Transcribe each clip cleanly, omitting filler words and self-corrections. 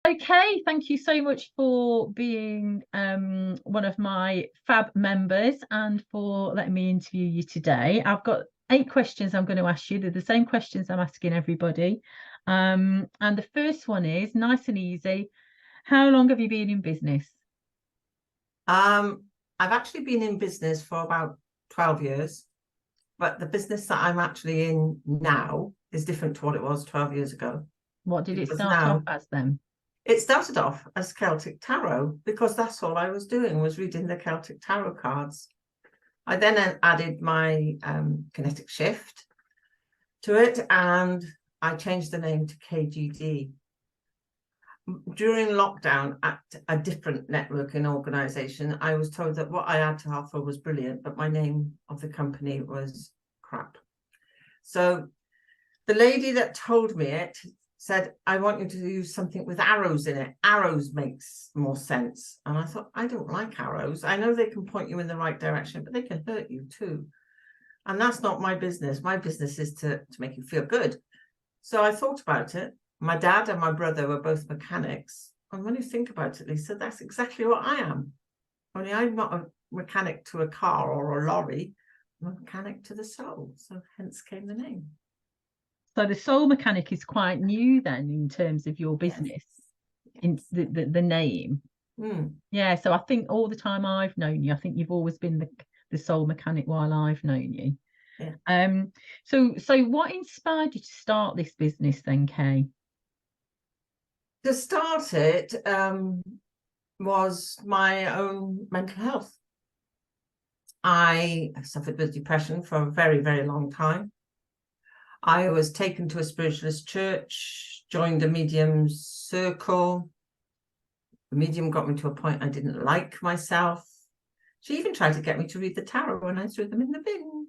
Okay, thank you so much for being one of my FAB members and for letting me interview you today. I've got 8 questions I'm going to ask you. They're the same questions I'm asking everybody. And the first one is nice and easy. How long have you been in business? I've actually been in business for about 12 years, but the business that I'm actually in now is different to what it was 12 years ago. What did it Because start now off as then? it started off as Celtic Tarot because that's all I was doing was reading the Celtic Tarot cards. I then added my kinetic shift to it and I changed the name to KGD. During lockdown at a different networking organization, I was told that what I had to offer was brilliant, but my name of the company was crap. So the lady that told me it said, I want you to use something with arrows in it. Arrows makes more sense. And I thought, I don't like arrows. I know they can point you in the right direction, but they can hurt you too. And that's not my business. My business is to make you feel good. So I thought about it. My dad and my brother were both mechanics. And when you think about it, Lisa, that's exactly what I am. Only I'm not a mechanic to a car or a lorry. I'm a mechanic to the soul. So hence came the name. So the soul mechanic is quite new then in terms of your business, in the name. Yeah, so I think all the time I've known you, I think you've always been the soul mechanic while I've known you. Yeah. So what inspired you to start this business then, Kay? To start it was my own mental health. I suffered with depression for a very, very long time. I was taken to a spiritualist church, joined a medium's circle. The medium got me to a point I didn't like myself. She even tried to get me to read the tarot and I threw them in the bin.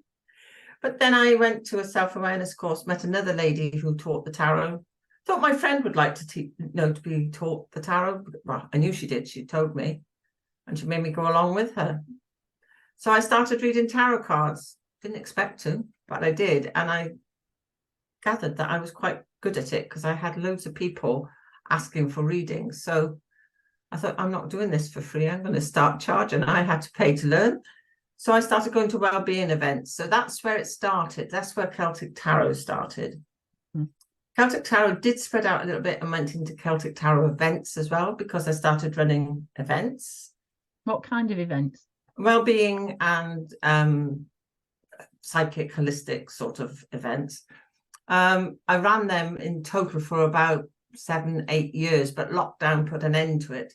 But then I went to a self-awareness course, met another lady who taught the tarot. Thought my friend would like to to be taught the tarot. Well, I knew she did. She told me. And she made me go along with her. So I started reading tarot cards. Didn't expect to, but I did. And I gathered that I was quite good at it because I had loads of people asking for readings. So I thought, I'm not doing this for free. I'm going to start charging. I had to pay to learn. So I started going to well-being events. So that's where it started. That's where Celtic Tarot started. Celtic Tarot did spread out a little bit and went into Celtic Tarot events as well because I started running events. What kind of events? Well-being and psychic, holistic sort of events. I ran them in total for about 7-8 years, but lockdown put an end to it.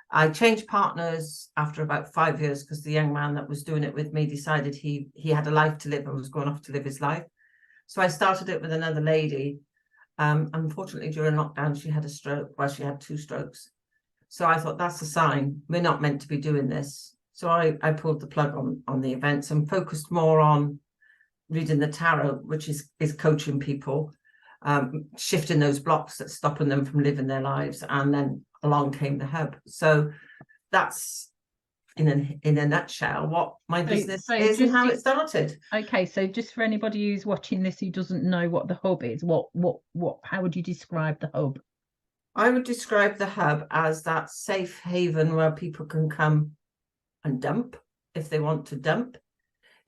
I changed partners after about 5 years because the young man that was doing it with me decided he had a life to live and was going off to live his life. So I started it with another lady. Unfortunately, during lockdown, she had a stroke. Well, she had 2 strokes. So I thought that's a sign. We're not meant to be doing this. So I pulled the plug on the events and focused more on reading the tarot, which is coaching people, shifting those blocks that's stopping them from living their lives. And then along came the hub. So that's in a nutshell what my business is and how it started. Okay, so just for anybody who's watching this who doesn't know what the hub is, how would you describe the hub? I would describe the hub as that safe haven where people can come and dump if they want to dump.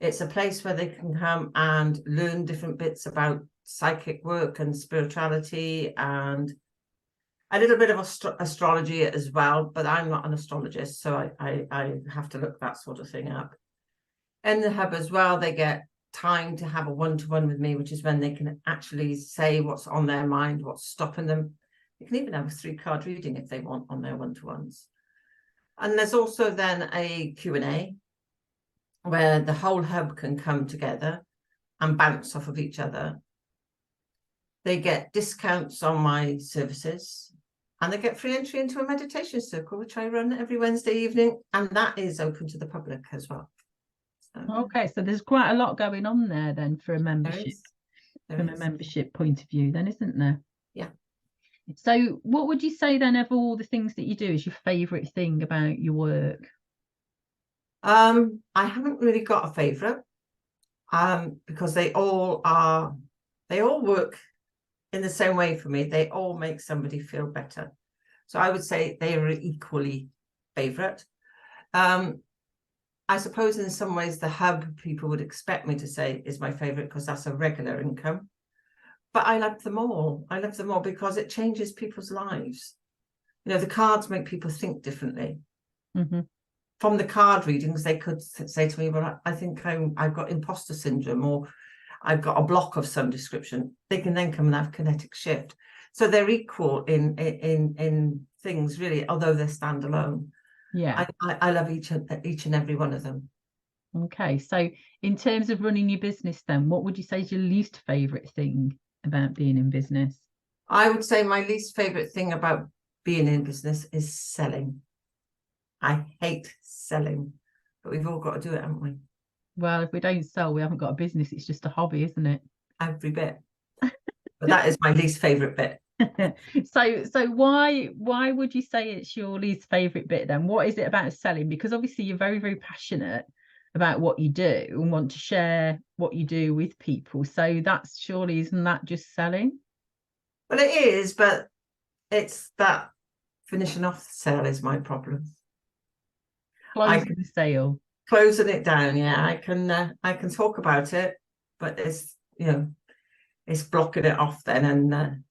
It's a place where they can come and learn different bits about psychic work and spirituality and a little bit of astrology as well, but I'm not an astrologist, so I have to look that sort of thing up. In the hub as well, they get time to have a one-to-one with me, which is when they can actually say what's on their mind, what's stopping them. They can even have a 3-card reading if they want on their one-to-ones. And there's also then a Q&A where the whole hub can come together and bounce off of each other. They get discounts on my services and they get free entry into a meditation circle, which I run every Wednesday evening, and that is open to the public as well. Okay, so there's quite a lot going on there then for a membership, from a membership point of view then, isn't there? Yeah. So what would you say then of all the things that you do is your favourite thing about your work? I haven't really got a favourite because they all work in the same way for me. They all make somebody feel better. So I would say they are equally favourite. I suppose in some ways the hub people would expect me to say is my favourite because that's a regular income. But I love them all. I love them all because it changes people's lives. You know, the cards make people think differently. Mm-hmm. From the card readings, they could say to me, well, I think I've got imposter syndrome, or I've got a block of some description. They can then come and have kinetic shift. So they're equal in things, really, although they're standalone. Yeah. I love each and every one of them. Okay. So in terms of running your business then, what would you say is your least favourite thing about being in business? I would say my least favourite thing about being in business is selling. I hate selling, but we've all got to do it, haven't we? Well, if we don't sell, we haven't got a business. It's just a hobby, isn't it? Every bit. But that is my least favourite bit. So why would you say it's your least favorite bit then? What is it about selling? Because obviously you're very, very passionate about what you do and want to share what you do with people. So that's surely, isn't that just selling? Well, it is, but it's that finishing off the sale is my problem. Closing the sale. Closing it down, yeah. I can talk about it, but it's, you know, it's blocking it off then and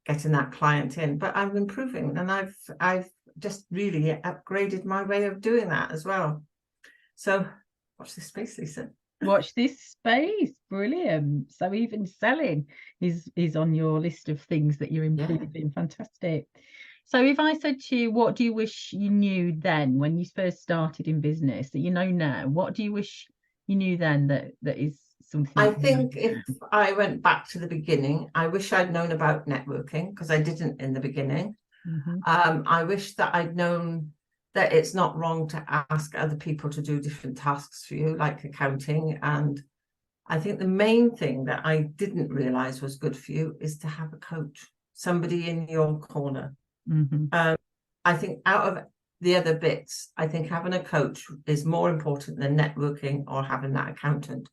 getting that client in. But I'm improving, and I've just really upgraded my way of doing that as well. So watch this space, Lisa. Watch this space. Brilliant. So even selling is on your list of things that you're improving. Yeah. Fantastic. So if I said to you, what do you wish you knew then when you first started in business that you know now? What do you wish you knew then that is something? I think if I went back to the beginning, I wish I'd known about networking because I didn't in the beginning. Mm-hmm. I wish that I'd known that it's not wrong to ask other people to do different tasks for you, like accounting. And I think the main thing that I didn't realize was good for you is to have a coach, somebody in your corner. Mm-hmm. I think out of the other bits, I think having a coach is more important than networking or having that accountant.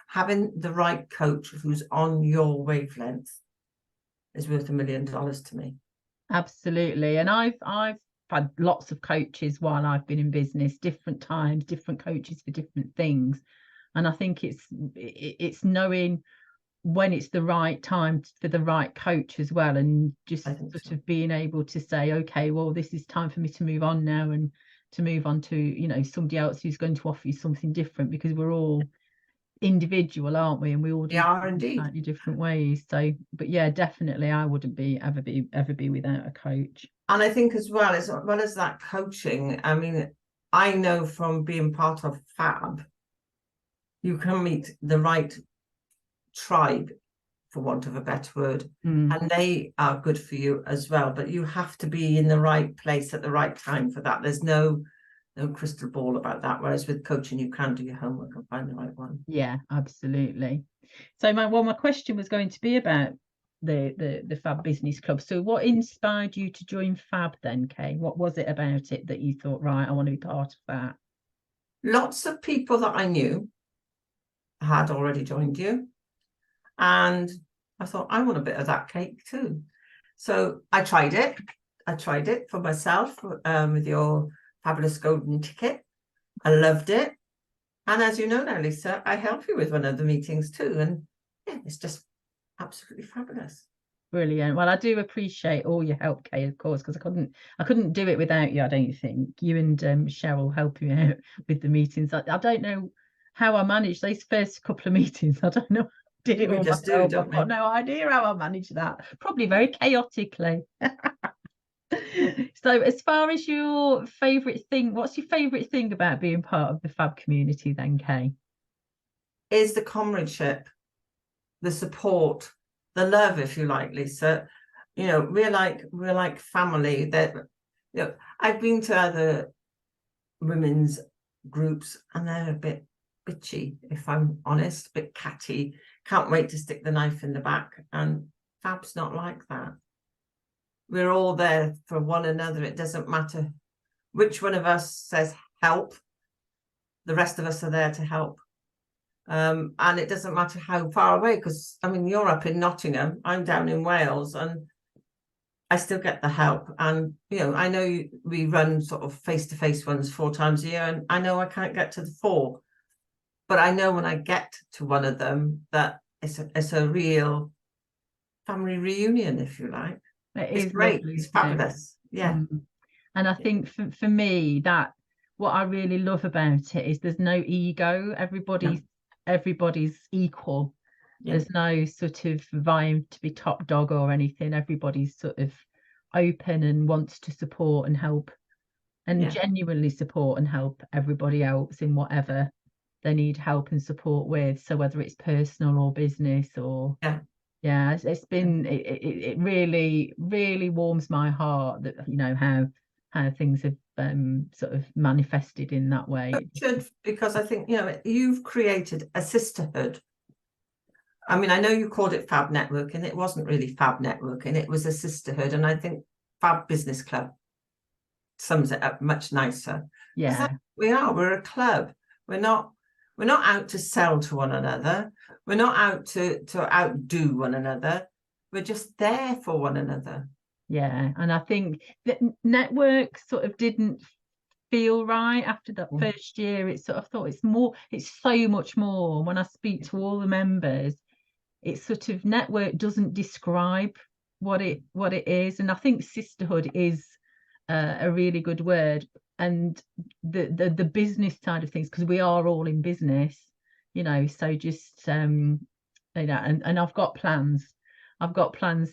Having the right coach who's on your wavelength is worth $1 million to me. Absolutely. And I've had lots of coaches while I've been in business, different times, different coaches for different things. And I think it's knowing when it's the right time for the right coach as well, and just sort of being able to say, okay, well, this is time for me to move on now, and to move on to, you know, somebody else who's going to offer you something different, because we're all individual, aren't we? And we all do slightly different ways. So, but yeah, definitely I wouldn't ever be without a coach. And I think as well as that coaching, I mean, I know from being part of FAB, you can meet the right tribe, for want of a better word, and they are good for you as well. But you have to be in the right place at the right time for that. There's no crystal ball about that. Whereas with coaching, you can do your homework and find the right one. Yeah, absolutely. So my question was going to be about the FAB Business Club. So what inspired you to join FAB then, Kay? What was it about it that you thought, right, I want to be part of that? Lots of people that I knew had already joined you, and I thought, I want a bit of that cake too. So I tried it for myself with your fabulous golden ticket. I loved it. And as you know now, Lisa, I help you with one of the meetings too. And yeah, it's just absolutely fabulous. Brilliant. Well, I do appreciate all your help, Kay, of course, because I couldn't do it without you, I don't think. You and Cheryl help me out with the meetings. I don't know how I managed those first couple of meetings. I don't know. Did it all myself. I've got no idea how I managed that. Probably very chaotically. So as far as your favourite thing, what's your favourite thing about being part of the FAB community then, Kay? Is the comradeship, the support, the love, if you like, Lisa. You know, we're like family. That, you know, I've been to other women's groups and they're a bit bitchy, if I'm honest, a bit catty. Can't wait to stick the knife in the back. And FAB's not like that. We're all there for one another. It doesn't matter which one of us says help. The rest of us are there to help. And it doesn't matter how far away, because I mean, you're up in Nottingham, I'm down in Wales, and I still get the help. And, I know we run sort of face-to-face ones 4 times a year, and I know I can't get to the 4. But I know when I get to one of them that it's a real family reunion, if you like. It's great. lovely, It's isn't it? fabulous. Yeah. And I think for me, that what I really love about it is there's no ego. Everybody's equal. Yeah. There's no sort of vying to be top dog or anything. Everybody's sort of open and wants to support and help, and genuinely support and help everybody else in whatever they need help and support with. So whether it's personal or business or it's been it really warms my heart that how things have sort of manifested in that way. It should, because I think you've created a sisterhood. I mean, I know you called it FAB Networking. It wasn't really FAB Networking. It was a sisterhood, and I think FAB Business Club sums it up much nicer. Yeah, we're a club. We're not out to sell to one another. We're not out to outdo one another. We're just there for one another. Yeah, and I think that network sort of didn't feel right after that first year. It sort of thought it's so much more. When I speak to all the members, it's sort of network doesn't describe what it is, and I think sisterhood is a really good word. And the business side of things, because we are all in business, so just and I've got plans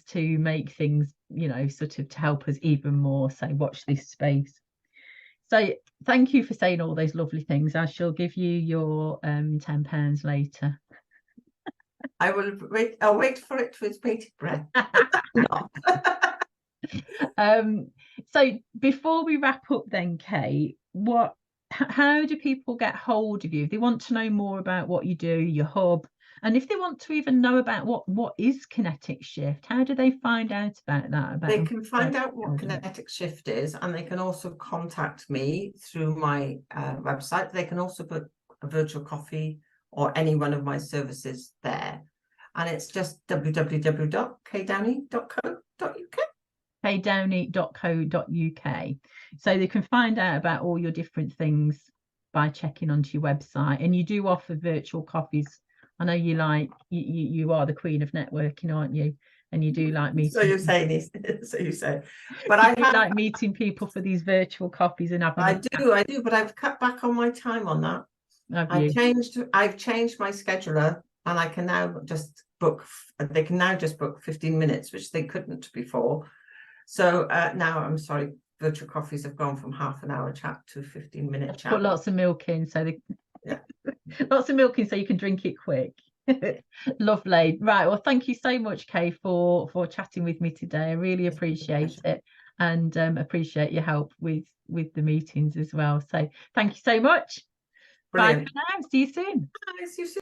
to make things sort of to help us even more. So watch this space. So thank you for saying all those lovely things. I shall give you your £10 later. I will wait. I'll wait for it with bated breath. So before we wrap up then, Kate, how do people get hold of you if they want to know more about what you do, your hub, and if they want to even know about what is Kinetic Shift? How do they find out about that? They can find out what Kinetic Shift is, and they can also contact me through my website. They can also book a virtual coffee or any one of my services there, and it's just www.kdownie.co.uk. kdownie.co.uk. So they can find out about all your different things by checking onto your website. And you do offer virtual coffees. I know you are the queen of networking, aren't you? And you do like meeting. So you say this. So you say, but I like meeting people for these virtual coffees and having. I do, but I've cut back on my time on that. I've changed my scheduler, and I can now just book. They can now just book 15 minutes, which they couldn't before. So now, I'm sorry, virtual coffees have gone from half an hour chat to 15-minute chat. Put lots of milk in, so lots of milk in so you can drink it quick. Lovely. Right. Well, thank you so much, Kay, for chatting with me today. I really appreciate it, and appreciate your help with the meetings as well. So thank you so much. Brilliant. Bye for now. See you soon. Bye. See you soon.